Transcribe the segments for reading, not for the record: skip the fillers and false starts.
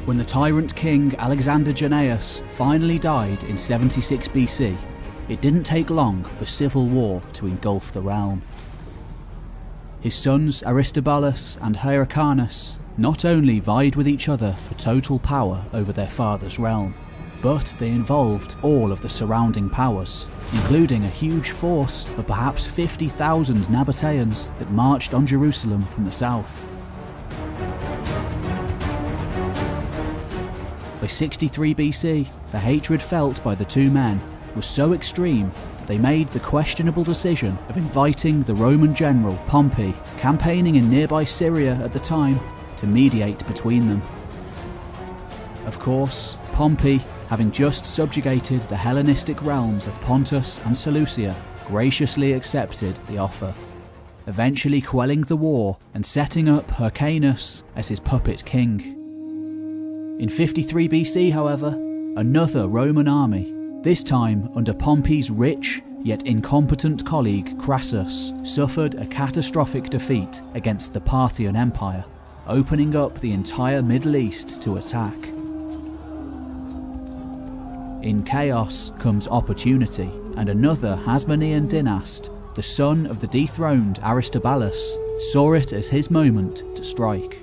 When the tyrant king Alexander Jannaeus finally died in 76 BC, it didn't take long for civil war to engulf the realm. His sons Aristobulus and Hyrcanus not only vied with each other for total power over their father's realm, but they involved all of the surrounding powers, including a huge force of perhaps 50,000 Nabateans that marched on Jerusalem from the south. By 63 BC, the hatred felt by the two men was so extreme that they made the questionable decision of inviting the Roman general Pompey, campaigning in nearby Syria at the time, to mediate between them. Of course, Pompey, having just subjugated the Hellenistic realms of Pontus and Seleucia, graciously accepted the offer, eventually quelling the war and setting up Hyrcanus as his puppet king. In 53 BC, however, another Roman army, this time under Pompey's rich yet incompetent colleague Crassus, suffered a catastrophic defeat against the Parthian Empire, opening up the entire Middle East to attack. In chaos comes opportunity, and another Hasmonean dynast, the son of the dethroned Aristobulus, saw it as his moment to strike.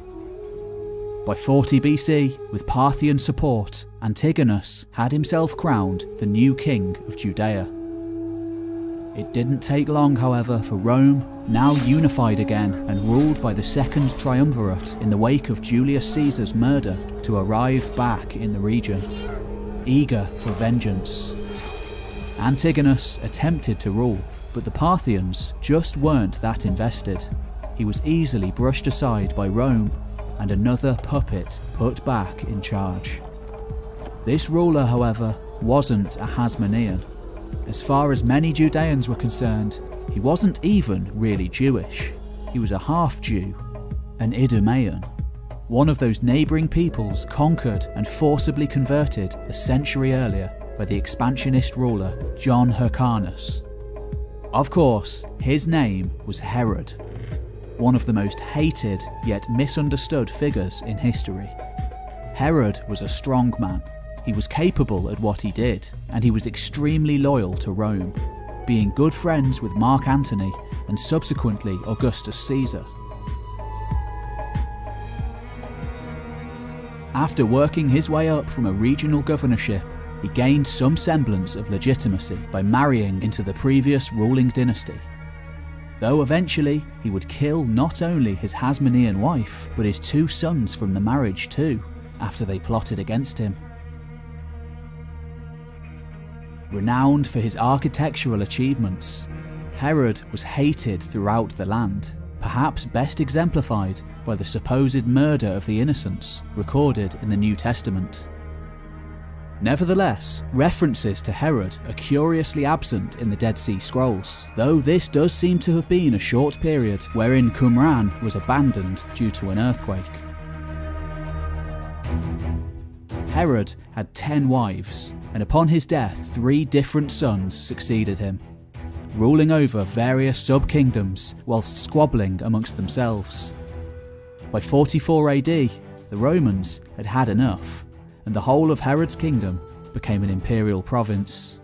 By 40 BC, with Parthian support, Antigonus had himself crowned the new king of Judea. It didn't take long, however, for Rome, now unified again and ruled by the Second Triumvirate in the wake of Julius Caesar's murder, to arrive back in the region, eager for vengeance. Antigonus attempted to rule, but the Parthians just weren't that invested. He was easily brushed aside by Rome, and another puppet put back in charge. This ruler, however, wasn't a Hasmonean. As far as many Judeans were concerned, he wasn't even really Jewish. He was a half-Jew, an Idumean, one of those neighbouring peoples conquered and forcibly converted a century earlier by the expansionist ruler John Hyrcanus. Of course, his name was Herod, one of the most hated yet misunderstood figures in history. Herod was a strong man. He was capable at what he did, and he was extremely loyal to Rome, being good friends with Mark Antony and subsequently Augustus Caesar. After working his way up from a regional governorship, he gained some semblance of legitimacy by marrying into the previous ruling dynasty, though eventually he would kill not only his Hasmonean wife, but his two sons from the marriage too, after they plotted against him. Renowned for his architectural achievements, Herod was hated throughout the land, perhaps best exemplified by the supposed murder of the innocents recorded in the New Testament. Nevertheless, references to Herod are curiously absent in the Dead Sea Scrolls, though this does seem to have been a short period wherein Qumran was abandoned due to an earthquake. Herod had 10 wives, and upon his death 3 different sons succeeded him, ruling over various sub-kingdoms whilst squabbling amongst themselves. By 44 AD, the Romans had had enough, and the whole of Herod's kingdom became an imperial province.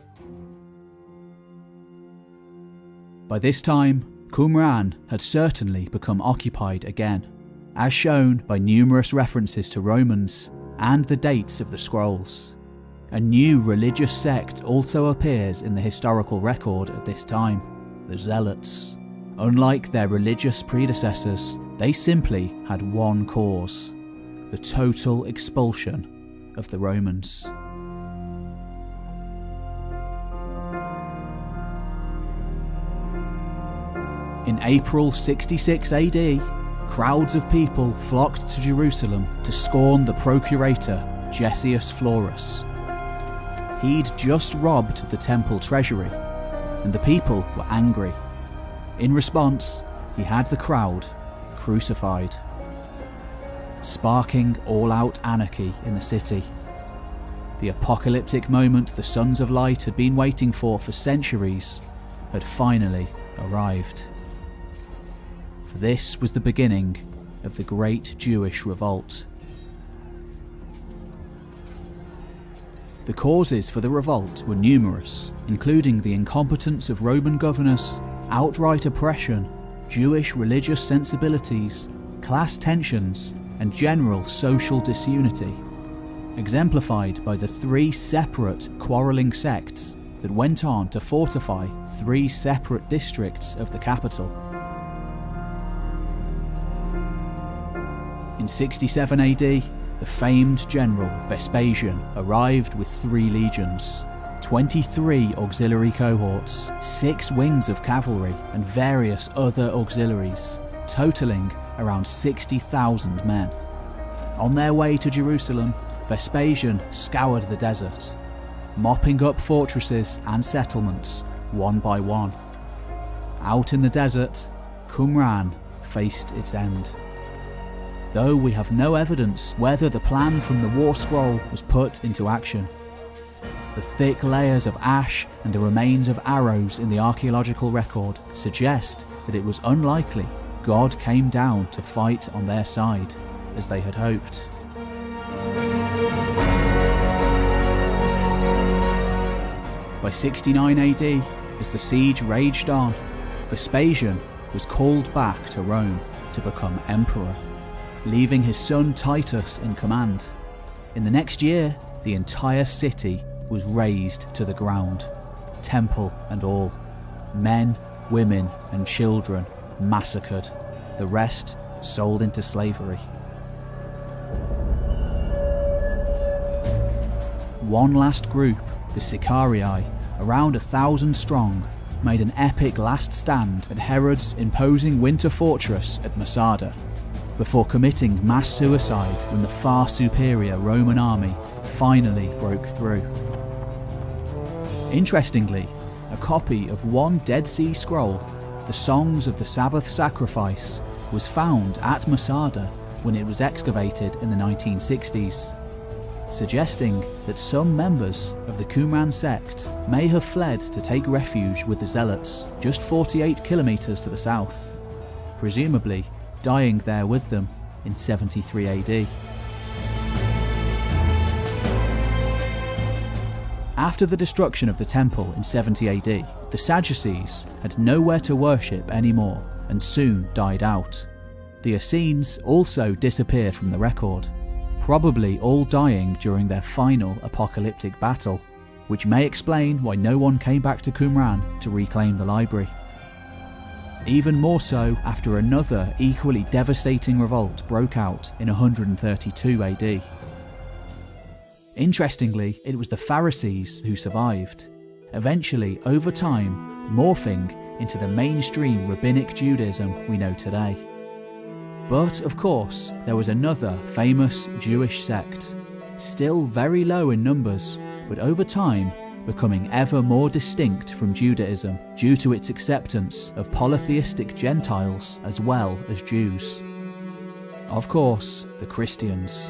By this time, Qumran had certainly become occupied again, as shown by numerous references to Romans and the dates of the scrolls. A new religious sect also appears in the historical record at this time, the Zealots. Unlike their religious predecessors, they simply had one cause: the total expulsion of the Romans. In April 66 AD, crowds of people flocked to Jerusalem to scorn the procurator Gessius Florus. He'd just robbed the temple treasury, and the people were angry. In response, he had the crowd crucified, sparking all-out anarchy in the city. The apocalyptic moment the Sons of Light had been waiting for centuries had finally arrived. For this was the beginning of the Great Jewish Revolt. The causes for the revolt were numerous, including the incompetence of Roman governors, outright oppression, Jewish religious sensibilities, class tensions, and general social disunity, exemplified by the 3 separate quarrelling sects that went on to fortify 3 separate districts of the capital. In 67 AD, the famed general Vespasian arrived with 3 legions, 23 auxiliary cohorts, 6 wings of cavalry, and various other auxiliaries, totaling around 60,000 men. On their way to Jerusalem, Vespasian scoured the desert, mopping up fortresses and settlements one by one. Out in the desert, Qumran faced its end. Though we have no evidence whether the plan from the war scroll was put into action. The thick layers of ash and the remains of arrows in the archaeological record suggest that it was unlikely God came down to fight on their side, as they had hoped. By 69 AD, as the siege raged on, Vespasian was called back to Rome to become emperor, leaving his son Titus in command. In the next year, the entire city was razed to the ground, temple and all. Men, women and children massacred, the rest sold into slavery. One last group, the Sicarii, around 1,000 strong, made an epic last stand at Herod's imposing winter fortress at Masada, before committing mass suicide when the far superior Roman army finally broke through. Interestingly, a copy of one Dead Sea Scroll, the Songs of the Sabbath Sacrifice, was found at Masada when it was excavated in the 1960s, suggesting that some members of the Qumran sect may have fled to take refuge with the Zealots just 48 kilometers to the south, presumably dying there with them in 73 AD. After the destruction of the temple in 70 AD, the Sadducees had nowhere to worship anymore and soon died out. The Essenes also disappeared from the record, probably all dying during their final apocalyptic battle, which may explain why no one came back to Qumran to reclaim the library. Even more so after another equally devastating revolt broke out in 132 AD. Interestingly, it was the Pharisees who survived, eventually over time morphing into the mainstream rabbinic Judaism we know today. But of course, there was another famous Jewish sect, still very low in numbers, but over time becoming ever more distinct from Judaism due to its acceptance of polytheistic Gentiles as well as Jews. Of course, the Christians.